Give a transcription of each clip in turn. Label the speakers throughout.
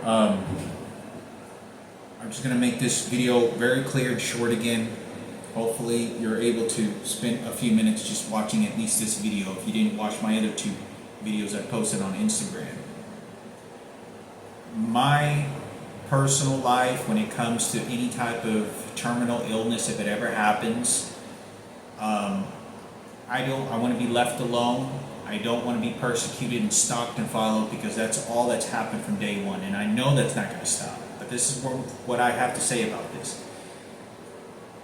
Speaker 1: I'm just going to make this video very clear and short again. Hopefully you're able to spend a few minutes just watching at least this video if you didn't watch my other two videos I posted on Instagram. My personal life, when it comes to any type of terminal illness, if it ever happens, I want to be left alone. I don't want to be persecuted and stalked and followed, because that's all that's happened from day one, and I know that's not going to stop. But this is what I have to say about this.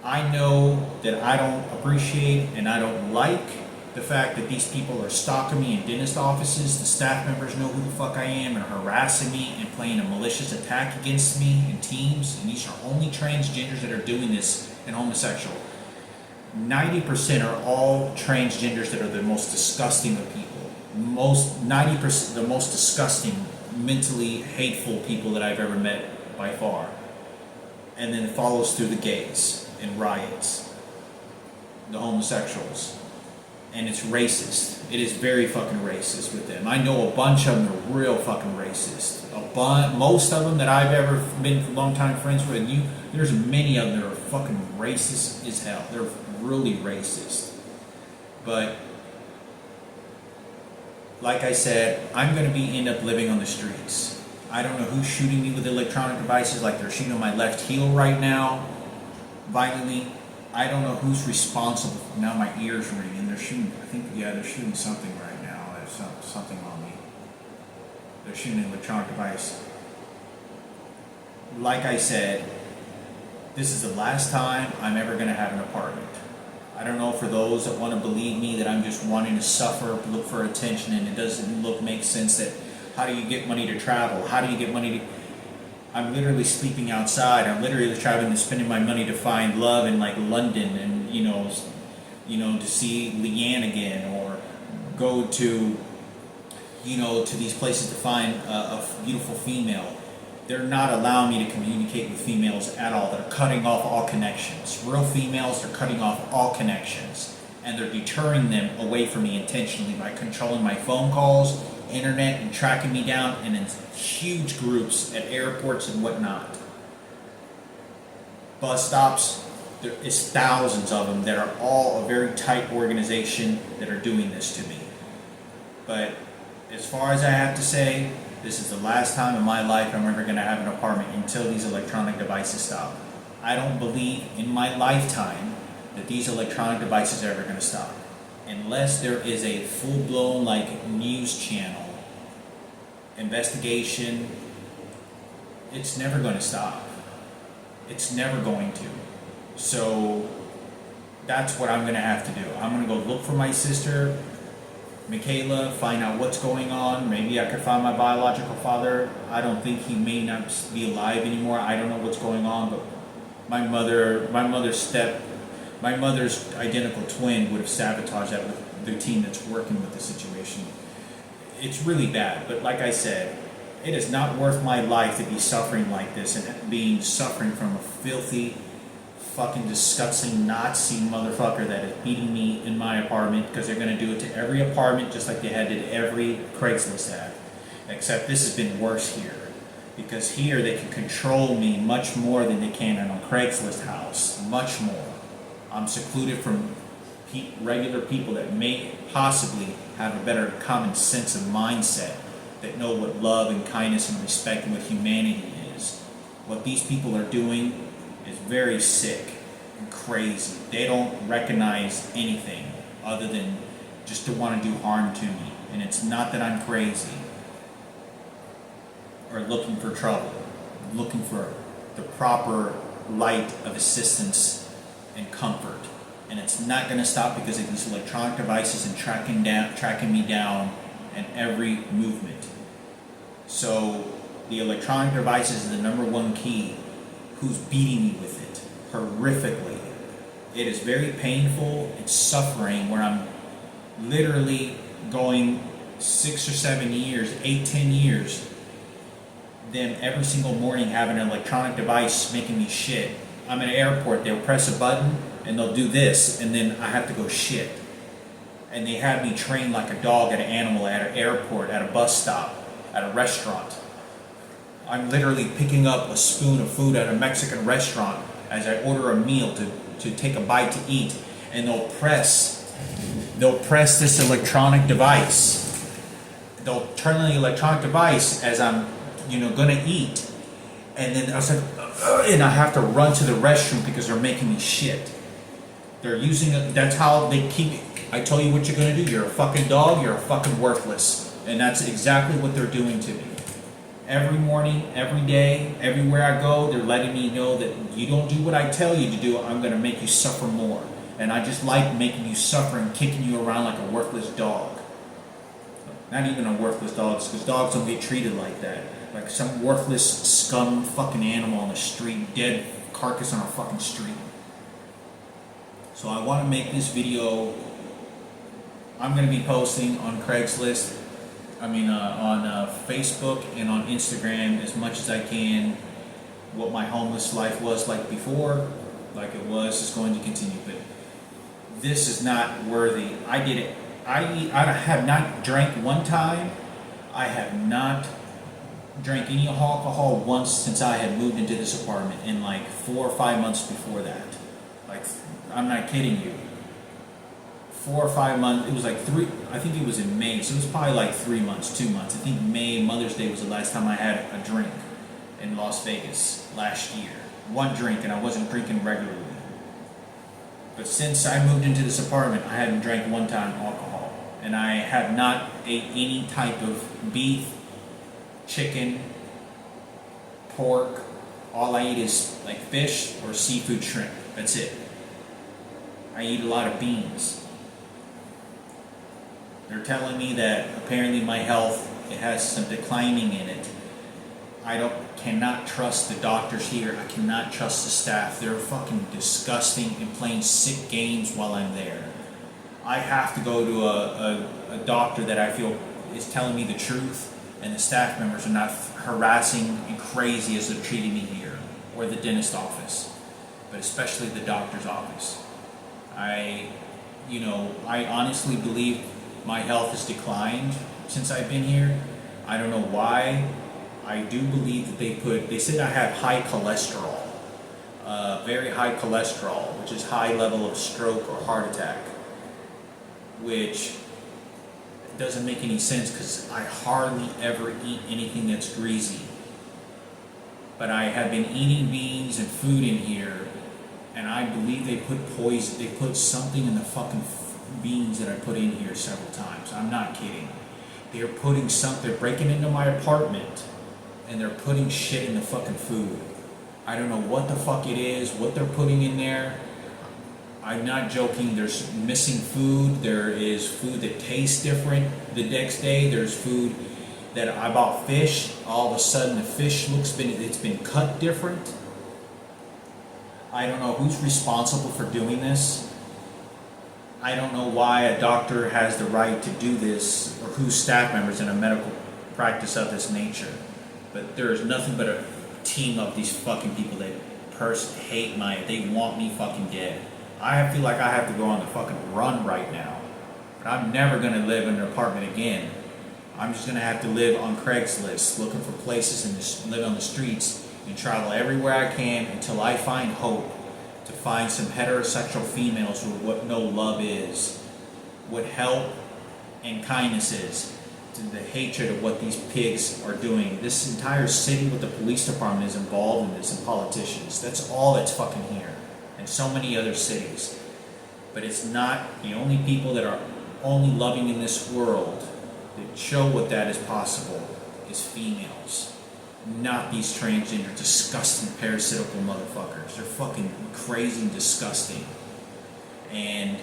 Speaker 1: I know that I don't appreciate and I don't like the fact that these people are stalking me in dentist offices. The staff members know who the fuck I am and are harassing me and playing a malicious attack against me in teams. And these are only transgenders that are doing this, and homosexual. 90% are all transgenders that are the most disgusting of people. 90%, the most disgusting, mentally hateful people that I've ever met by far. And then it follows through the gays and riots, the homosexuals. And it's racist. It is very fucking racist with them. I know a bunch of them are real fucking racist. Most of them that I've ever been long time friends with, there's many of them that are fucking racist as hell. They're really racist. But like I said, I'm going to end up living on the streets. I don't know who's shooting me with electronic devices, like they're shooting on my left heel right now, violently. I don't know who's responsible. Now my ears ringing. They're shooting, they're shooting something right now. There's something on me. They're shooting an electronic device. Like I said, this is the last time I'm ever going to have an apartment. I don't know, for those that want to believe me that I'm just wanting to suffer, look for attention, and it doesn't make sense that how do you get money to travel? How do you get money to... I'm literally sleeping outside. I'm literally traveling and spending my money to find love in like London, and to see Leanne again, or go to to these places to find a beautiful female. They're not allowing me to communicate with females at all. They're cutting off all connections. Real females, they're cutting off all connections, and they're deterring them away from me intentionally by controlling my phone calls, internet, and tracking me down, and in huge groups at airports and whatnot. Bus stops, there is thousands of them that are all a very tight organization that are doing this to me. But as far as I have to say, this is the last time in my life I'm ever going to have an apartment until these electronic devices stop. I don't believe in my lifetime that these electronic devices are ever going to stop, unless there is a full-blown news channel investigation. It's never going to stop. It's never going to. So that's what I'm going to have to do. I'm going to go look for my sister Michaela, find out what's going on. Maybe I could find my biological father. I don't think he may not be alive anymore. I don't know what's going on, but my mother's identical twin would have sabotaged that with the team that's working with the situation. It's really bad, but like I said, it is not worth my life to be suffering like this and suffering from a filthy, fucking disgusting Nazi motherfucker that is beating me in my apartment, because they're going to do it to every apartment just like they had to every Craigslist ad. Except this has been worse here, because here they can control me much more than they can in a Craigslist house. Much more. I'm secluded from regular people that may possibly have a better common sense of mindset, that know what love and kindness and respect and what humanity is. What these people are doing is very sick and crazy. They don't recognize anything other than just to want to do harm to me. And it's not that I'm crazy or looking for trouble. I'm looking for the proper light of assistance and comfort. And it's not going to stop because of these electronic devices and tracking me down in every movement. So the electronic devices is the number one key. Who's beating me with it horrifically. It is very painful. It's suffering where I'm literally going 6 or 7 years, 8, 10 years, them every single morning having an electronic device making me shit. I'm at an airport, they'll press a button and they'll do this, and then I have to go shit. And they have me trained like a dog at an animal at an airport, at a bus stop, at a restaurant. I'm literally picking up a spoon of food at a Mexican restaurant as I order a meal to take a bite to eat, and they'll press this electronic device. They'll turn on the electronic device as I'm, gonna eat, and then I was like, and I have to run to the restroom because they're making me shit. They're using it. That's how they keep it. I tell you what you're gonna do. You're a fucking dog. You're a fucking worthless, and that's exactly what they're doing to me. Every morning, every day, everywhere I go, they're letting me know that you don't do what I tell you to do, I'm gonna make you suffer more. And I just like making you suffer and kicking you around like a worthless dog. Not even a worthless dog, because dogs don't get treated like that. Like some worthless scum fucking animal on the street, dead carcass on a fucking street. So I want to make this video. I'm going to be posting on Craigslist, on Facebook and on Instagram as much as I can what my homeless life was like before, like it was, is going to continue. But this is not worthy. I did it. I have not drank one time. I have not drank any alcohol once since I had moved into this apartment, in like 4 or 5 months before that. Like, I'm not kidding you. 4 or 5 months, it was like I think it was in May, so it was probably like 3 months, 2 months. I think May, Mother's Day was the last time I had a drink in Las Vegas last year. One drink, and I wasn't drinking regularly. But since I moved into this apartment, I hadn't drank one time alcohol. And I have not ate any type of beef, chicken, pork. All I eat is like fish or seafood, shrimp. That's it. I eat a lot of beans. They're telling me that apparently my health, it has some declining in it. I cannot trust the doctors here. I cannot trust the staff. They're fucking disgusting and playing sick games while I'm there. I have to go to a doctor that I feel is telling me the truth, and the staff members are not harassing and crazy as they're treating me here, or the dentist office, but especially the doctor's office. I honestly believe my health has declined since I've been here. I don't know why. I do believe that they said I have high cholesterol, very high cholesterol, which is high level of stroke or heart attack, which doesn't make any sense because I hardly ever eat anything that's greasy. But I have been eating beans and food in here, and I believe they put poison, they put something in the fucking beans that I put in here several times. I'm not kidding. They're breaking into my apartment, and they're putting shit in the fucking food. I don't know what the fuck it is, what they're putting in there. I'm not joking. There's missing food. There is food that tastes different the next day. There's food that I bought fish. All of a sudden the fish it's been cut different. I don't know who's responsible for doing this. I don't know why a doctor has the right to do this, or who's staff members in a medical practice of this nature. But there is nothing but a team of these fucking people that hate they want me fucking dead. I feel like I have to go on the fucking run right now. But I'm never going to live in an apartment again. I'm just going to have to live on Craigslist, looking for places and just live on the streets and travel everywhere I can until I find hope to find some heterosexual females who what no love is, what help and kindness is, to the hatred of what these pigs are doing. This entire city with the police department is involved in this, and politicians. That's all that's fucking here. And so many other cities. But it's not the only people that are only loving in this world that show what that is possible is females. Not these transgender, disgusting, parasitical motherfuckers. They're fucking crazy and disgusting. And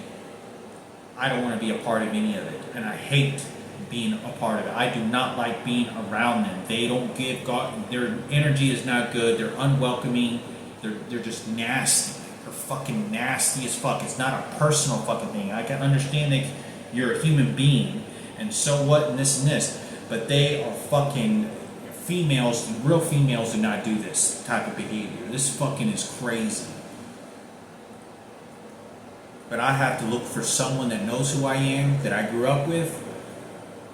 Speaker 1: I don't want to be a part of any of it. And I hate being a part of it. I do not like being around them. They don't give God, their energy is not good. They're unwelcoming. They're just nasty. They're fucking nasty as fuck. It's not a personal fucking thing. I can understand that you're a human being, and so what, and this, but they are fucking females. Real females do not do this type of behavior. This fucking is crazy. But I have to look for someone that knows who I am, that I grew up with,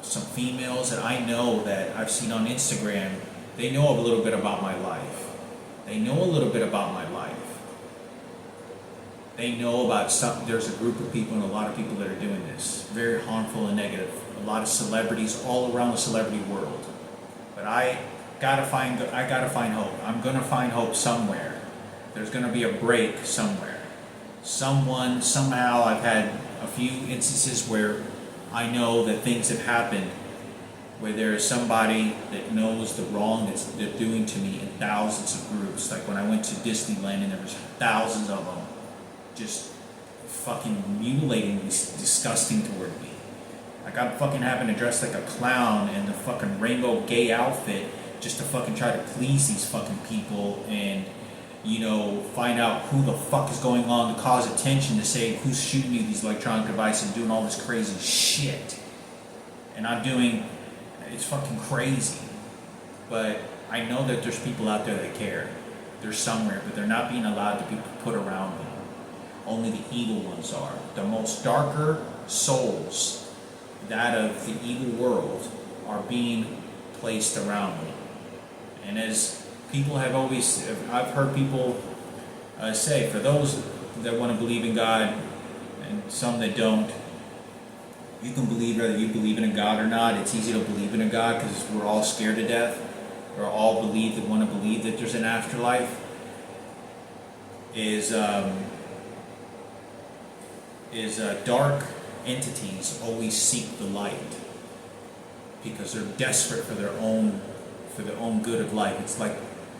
Speaker 1: some females that I know that I've seen on Instagram They know a little bit about my life. They know a little bit about my life. They know about some, there's a group of people and a lot of people that are doing this. Very harmful and negative. A lot of celebrities all around the celebrity world. But I gotta find hope. I'm gonna find hope somewhere. There's gonna be a break somewhere. Somehow I've had a few instances where I know that things have happened where there is somebody that knows the wrong that they're doing to me in thousands of groups. Like when I went to Disneyland and there was thousands of them just fucking mutilating, disgusting toward me. Like I'm fucking having to dress like a clown in the fucking rainbow gay outfit just to fucking try to please these fucking people and, you know, find out who the fuck is going on to cause attention, to say who's shooting you these electronic devices and doing all this crazy shit. And it's fucking crazy. But I know that there's people out there that care. They're somewhere, but they're not being allowed to be put around me. Only the evil ones are. The most darker souls, that of the evil world, are being placed around me. And as people have always, I've heard people say, for those that want to believe in God and some that don't, you can believe whether you believe in a God or not. It's easy to believe in a God because we're all scared to death. We're all want to believe that there's an afterlife. Dark entities always seek the light because they're desperate for their own good of life. It's like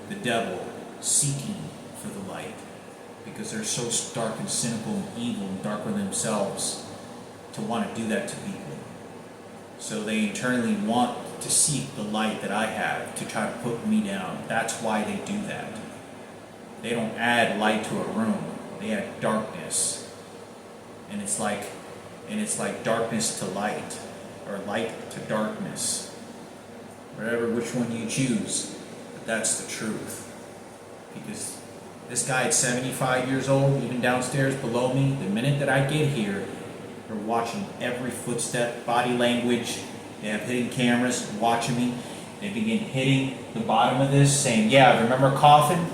Speaker 1: the devil seeking for the light because they're so dark and cynical and evil and darker than themselves to want to do that to people. So they internally want to seek the light that I have to try to put me down. That's why they do that. They don't add light to a room. They add darkness. And it's like darkness to light, or light to darkness. Which one you choose. But that's the truth. Because this guy at 75 years old, even downstairs below me, the minute that I get here, they're watching every footstep, body language. They have hidden cameras watching me. They begin hitting the bottom of this, saying, yeah, remember coughing?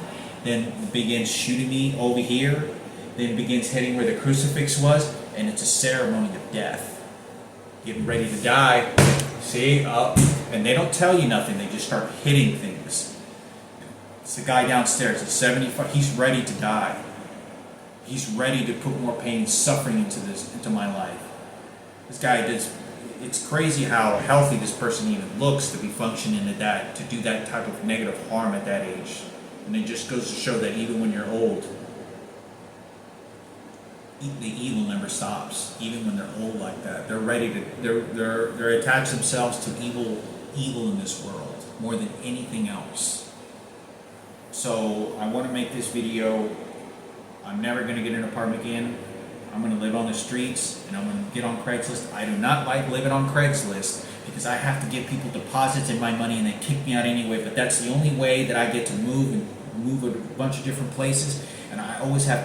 Speaker 1: Then begins shooting me over here. Then begins hitting where the crucifix was, and it's a ceremony of death. Getting ready to die. See? And they don't tell you nothing. They just start hitting things. It's the guy downstairs at 75. He's ready to die. He's ready to put more pain and suffering into my life. This guy it's crazy how healthy this person even looks to be functioning at that, to do that type of negative harm at that age. And it just goes to show that even when you're old, the evil never stops. Even when they're old like that, they're ready to they're attach themselves to evil in this world more than anything else. So I want to make this video. I'm never going to get an apartment again. I'm going to live on the streets, and I'm going to get on Craigslist. I do not like living on Craigslist because I have to give people deposits in my money and they kick me out anyway. But that's the only way that I get to move a bunch of different places. And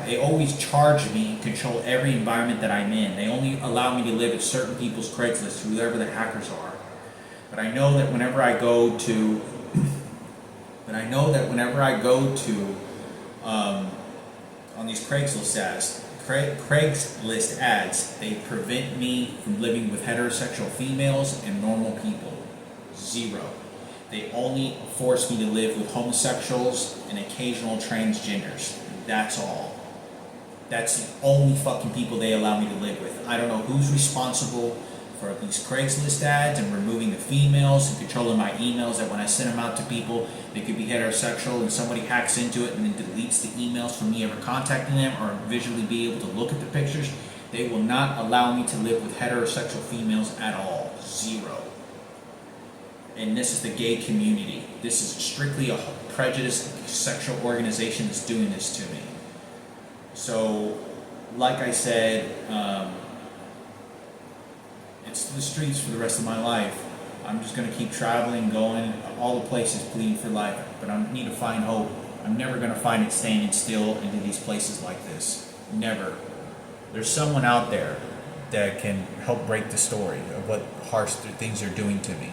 Speaker 1: they always charge me and control every environment that I'm in. They only allow me to live at certain people's Craigslist, whoever the hackers are. But I know that whenever I go to, on these Craigslist ads, they prevent me from living with heterosexual females and normal people. Zero. They only force me to live with homosexuals and occasional transgenders. That's all. That's the only fucking people they allow me to live with. I don't know who's responsible for these Craigslist ads and removing the females and controlling my emails, that when I send them out to people, they could be heterosexual and somebody hacks into it and then deletes the emails from me ever contacting them or visually be able to look at the pictures. They will not allow me to live with heterosexual females at all. Zero. And this is the gay community. This is strictly a prejudiced sexual organization that's doing this to me. So, like I said, it's the streets for the rest of my life. I'm just going to keep traveling, going, all the places, pleading for life. But I need to find hope. I'm never going to find it standing still into these places like this. Never. There's someone out there that can help break the story of what harsh things are doing to me.